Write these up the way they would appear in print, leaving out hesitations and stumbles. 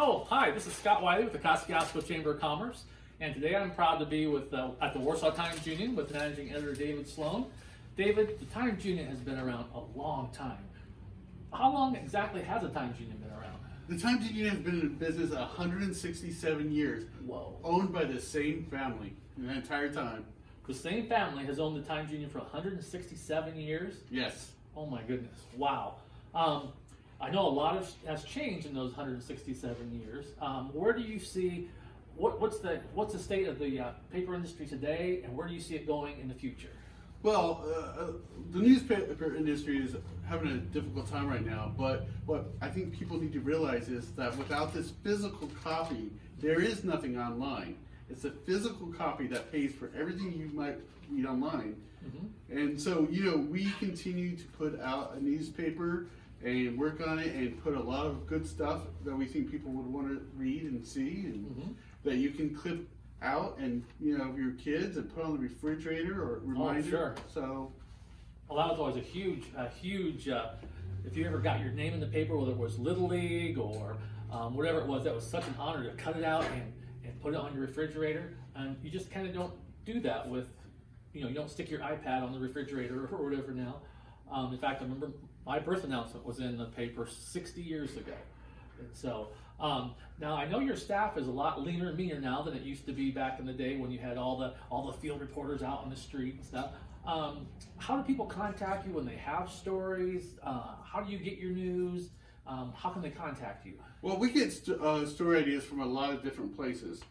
Oh, hi, this is Scott Wiley with the Kosciusko Chamber of Commerce, and today I'm proud to be with at the Warsaw Times-Union with Managing Editor David Sloan. David, the Times-Union has been around a long time. How long exactly has the Times-Union been around? The Times-Union has been in business 167 years. Whoa. Owned by the same family the entire time. The same family has owned the Times-Union for 167 years? Yes. Oh my goodness, wow. I know a lot has changed in those 167 years. Where do you see, what's the state of the paper industry today, and where do you see it going in the future? Well, the newspaper industry is having a difficult time right now, but what I think people need to realize is that without this physical copy, there is nothing online. It's a physical copy that pays for everything you might read online. Mm-hmm. And so, we continue to put out a newspaper and work on it and put a lot of good stuff that we think people would want to read and see, and mm-hmm. that you can clip out and your kids and put on the refrigerator or reminder. Oh, sure. So, well, that was always a huge. If you ever got your name in the paper, whether it was Little League or whatever it was, that was such an honor to cut it out and put it on your refrigerator. And you just kind of don't do that with, you don't stick your iPad on the refrigerator or whatever now. In fact, I remember my birth announcement was in the paper 60 years ago. And so, now I know your staff is a lot leaner and meaner now than it used to be back in the day when you had all the field reporters out on the street and stuff. How do people contact you when they have stories? How do you get your news? How can they contact you? Well, we get story ideas from a lot of different places.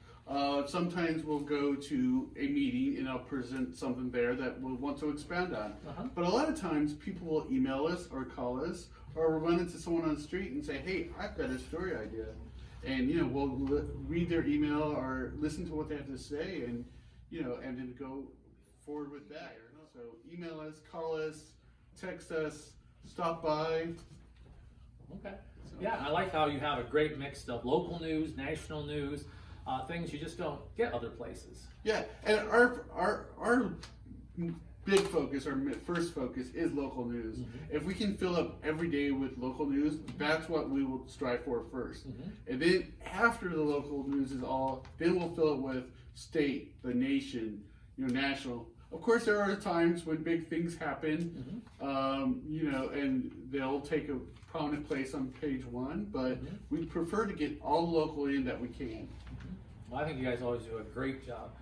Sometimes we'll go to a meeting and I'll present something there that we'll want to expand on. Uh-huh. But a lot of times people will email us or call us or run into someone on the street and say, hey, I've got a story idea. And, we'll read their email or listen to what they have to say and, and then go forward with that. So email us, call us, text us, stop by. Okay. So, yeah, I like how you have a great mix of local news, national news, things you just don't get other places. Yeah, and our big focus, our first focus is local news. Mm-hmm. If we can fill up every day with local news, that's what we will strive for first. Mm-hmm. And then after the local news is all, then we'll fill it with state, the nation, national. Of course, there are times when big things happen, mm-hmm. And they'll take a prominent place on page one, but mm-hmm. we prefer to get all local in that we can. Mm-hmm. Well, I think you guys always do a great job.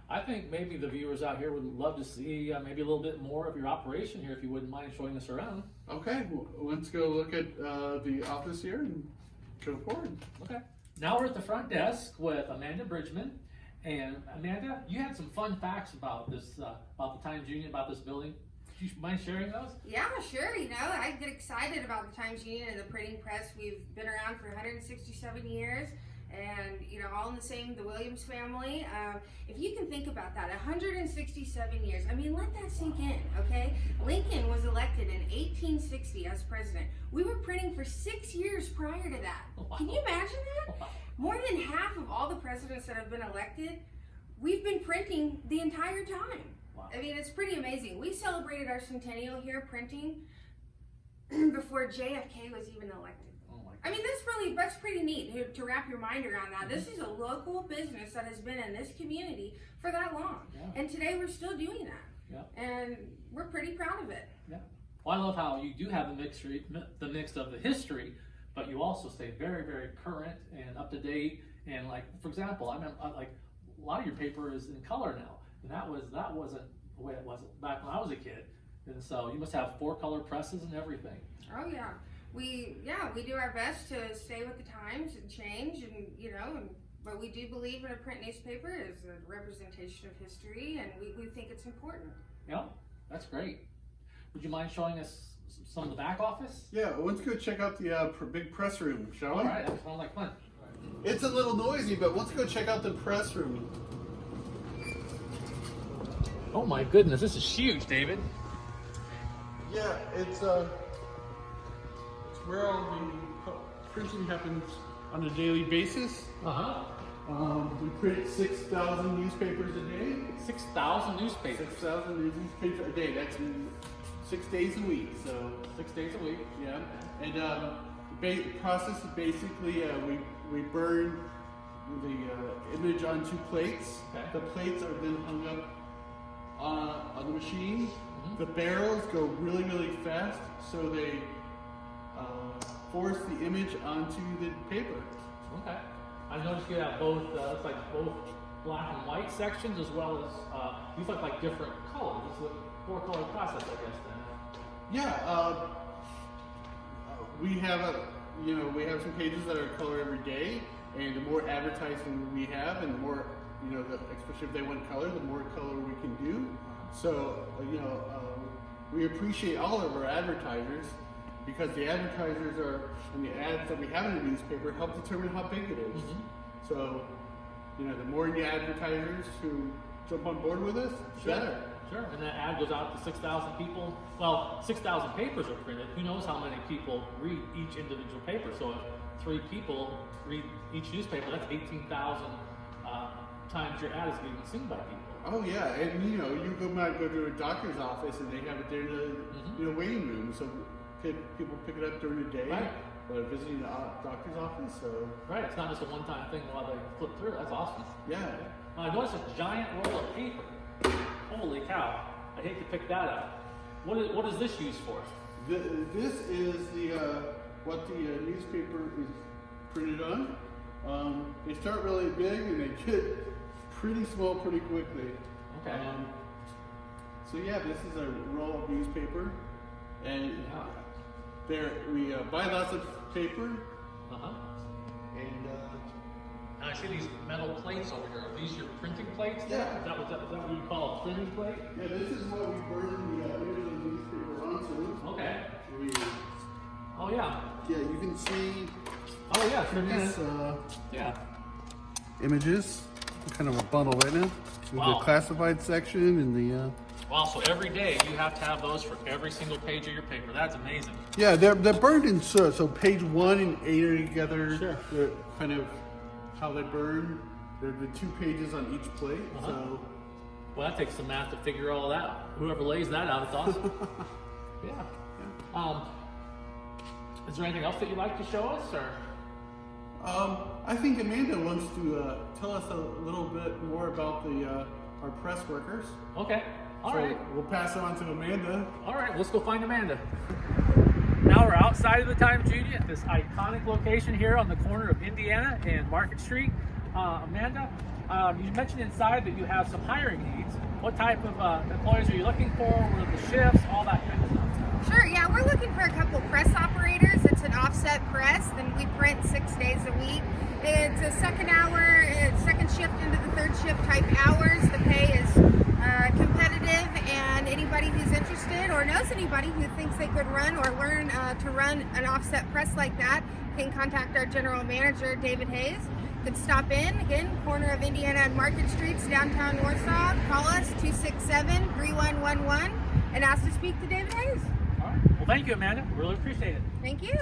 I think maybe the viewers out here would love to see maybe a little bit more of your operation here, if you wouldn't mind showing us around. Okay, well, let's go look at the office here and go forward. Okay. Now we're at the front desk with Amanda Bridgman. And Amanda, you had some fun facts about this, about the Times-Union, about this building. Do you mind sharing those? Yeah, sure. I get excited about the Times-Union and the printing press. We've been around for 167 years. And, all in the Williams family. If you can think about that, 167 years. I mean, let that sink in, okay? Lincoln was elected in 1860 as president. We were printing for 6 years prior to that. Wow. Can you imagine that? Wow. More than half of all the presidents that have been elected, we've been printing the entire time. Wow. I mean, it's pretty amazing. We celebrated our centennial here printing before JFK was even elected. I mean, that's pretty neat to wrap your mind around that. This is a local business that has been in this community for that long. Yeah. And today we're still doing that. Yeah. And we're pretty proud of it. Yeah. Well, I love how you do have the mix of the history, but you also stay very, very current and up to date. And like, for example, I remember like a lot of your paper is in color now. And that wasn't the way it was back when I was a kid. And so you must have 4-color presses and everything. Oh yeah. We do our best to stay with the times and change, and but we do believe in a print newspaper as a representation of history, and we think it's important. Yeah, that's great. Would you mind showing us some of the back office? Yeah, let's go check out the big press room, shall we? All right, that sounds like fun. It's a little noisy, but let's go check out the press room. Oh my goodness, this is huge, David. Yeah, it's where all the printing happens on a daily basis. We print 6,000 newspapers a day. 6,000 newspapers? 6,000 newspapers a day. That's 6 days a week. So 6 days a week. Yeah. And the process is basically we we burn the image onto plates. Okay. The plates are then hung up on the machine. Mm-hmm. The barrels go really, really fast, so they force the image onto the paper. Okay. I noticed you have both, it's like both black and white sections as well as, these look like different colors. It's a 4-color process, I guess, then. Yeah, we have we have some pages that are color every day, and the more advertising we have, and the more, especially if they want color, the more color we can do. So, we appreciate all of our advertisers, because the advertisers and the ads that we have in the newspaper help determine how big it is. Mm-hmm. So, the more the advertisers who jump on board with us, the better. Sure, and that ad goes out to 6,000 people. Well, 6,000 papers are printed. Who knows how many people read each individual paper? So if 3 people read each newspaper, that's 18,000 times your ad is being seen by people. Oh yeah, and you might go to a doctor's office and they have it there in the waiting room, so people pick it up during the day. Right. Visiting the doctor's office. So right, it's not just a one-time thing while they flip through. That's awesome. yeah. I noticed a giant roll of paper. Holy cow! I hate to pick that up. What is this used for? This is what the newspaper is printed on. They start really big and they get pretty small pretty quickly. Okay. So yeah, this is a roll of newspaper, and we buy lots of paper. And I see these metal plates over here. Are these your printing plates? Yeah. Is that what you call a printing plate? yeah, this is what we burn the image of the newspaper onto. Okay. We, Oh yeah. yeah, you can see Oh yeah. Sure these can. Yeah. images. Kind of a bundle right now. Wow. The classified section and the. Wow. So every day you have to have those for every single page of your paper. That's amazing. Yeah, they're burned in so page 1 and 8 are together. Sure. They're kind of how they burn. They're the 2 pages on each plate. So Well, that takes some math to figure all that out. Whoever lays that out, it's awesome. Yeah. Is there anything else that you'd like to show us, or? I think Amanda wants to tell us a little bit more about our press workers. Okay. All so right. We'll pass it on to Amanda. All right, let's go find Amanda. Now we're outside of the Times Union at this iconic location here on the corner of Indiana and Market Street. Amanda, you mentioned inside that you have some hiring needs. What type of employees are you looking for? What are the shifts? All that kind of stuff. Sure, yeah, we're looking for a couple press operators. It's an offset press, and we print 6 days a week. It's a second shift into the third shift type hours. The pay is competitive, and anybody who's interested or knows anybody who thinks they could run or learn to run an offset press like that can contact our general manager, David Hayes. Could stop in, again, corner of Indiana and Market Streets, downtown Warsaw. Call us, 267-3111, and ask to speak to David Hayes. All right. Well, thank you, Amanda. Really appreciate it. Thank you.